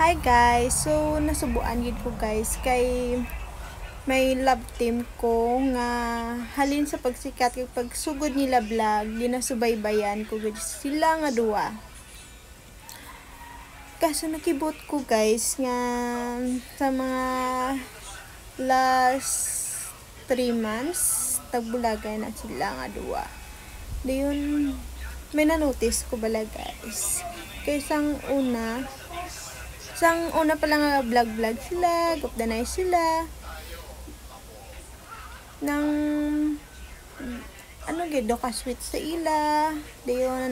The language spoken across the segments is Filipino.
Hi guys, so nasubuan gid ko guys kay may love team ko nga halin sa pagsikat kay pagsugod nila vlog ginasubaybayan ko gid sila nga duwa. Kaso nakibot ko guys nga sa mga last 3 months tagbulagan na sila nga duwa. Dayon may na-notice ko bala guys. Kay sang una pa lang nga vlog sila, gupdanay sila. Nang ano gid do ka sweet sa ila. Dayon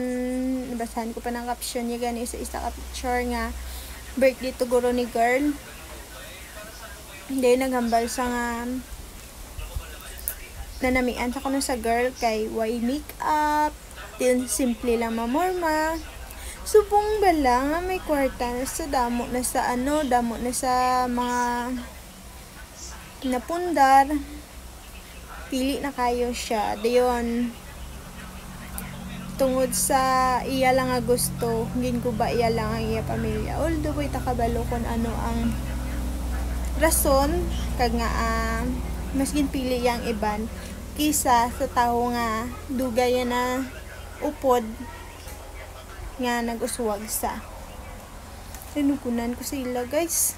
nabasahan ko pa ng caption niya gani sa isa ka picture nga birthday to guro ni girl. Dayon naghambal sa nga nanamian sa kuno sa girl kay why make up, din simple lang mamorma. Subong bala nga may kwarta na sa damo na sa mga napundar. Pili na kayo siya. Dayon tungod sa iya lang nga gusto, ngin ko ba iya lang ang iya pamilya. Although ko'y takabalo kung ano ang rason kag nga mas ginpili yang iban kisa sa tao nga dugay na upod nga nag-uswag sa sinukunan ko sila guys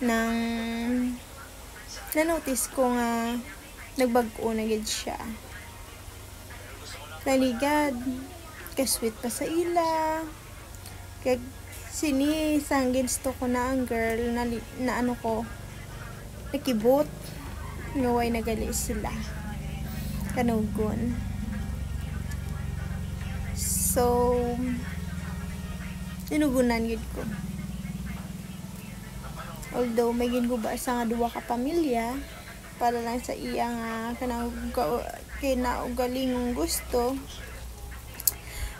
nang na-notice ko nga nagbag-o na gid siya naligad ka-sweet pa sa ila kag sini sanggin gusto ko na ang girl na ano ko nakibot nga way nagali sila kanugon. So sinugunan gid ko. Although may ginguba sa nga duwa ka pamilya para lang sa iya nga kinaugalingong gusto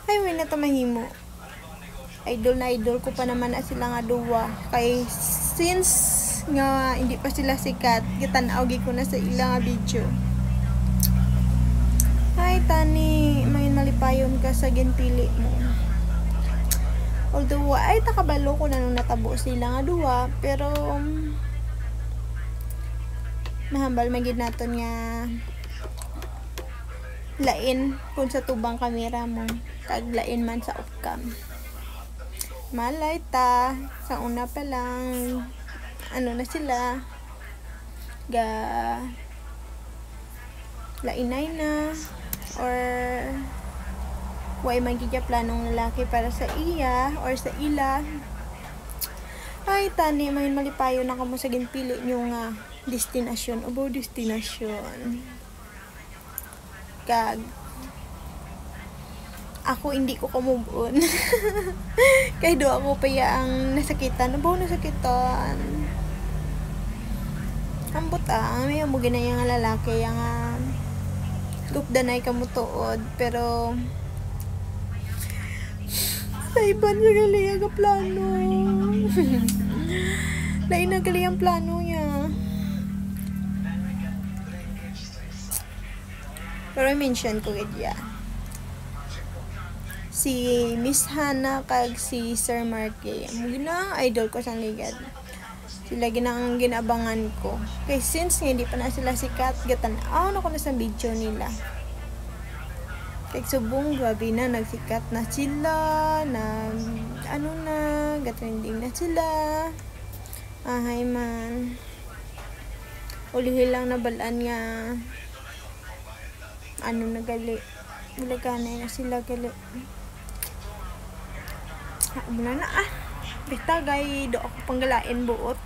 ay may natamahimo. Idol ko pa naman na sila nga duwa kay since nga hindi pa sila sikat gitan-aw gid ko na sa ila nga video. Ay tani may malipayon ka sa ginpili mo. Although ay takabalo ko na nung natabo sila nga duwa pero mahambal magid naton nga lain kung sa tubang kamera mo kag lain man sa off-cam. Malay ta sa una pa lang ano na sila ga lainay na or way magigya planong lalaki para sa iya or sa ila. Ay tani may malipayo na kamo sa ginpili nyo nga destinasyon o destinasyon kag ako hindi ko move on kay do ako pa ang nasakitan ambot may mo ginaya nga lalaki nga gupdanay ka mo tuod pero sa iban sa gali ang plano lain na gali ang plano niya pero mention ko gid si Miss Hannah kag si Sir Marky muna idol ko sa ligad sila ginang ginabangan ko kay since nga hindi pa na sila sikat gatan-aw na ko na sa video nila kay subong grabe na nagsikat na sila na ano na gatrending na sila ahay man ulihi lang na balaan nga ano na gali nilagana na sila gali muna na basta gay do ako panggalain buot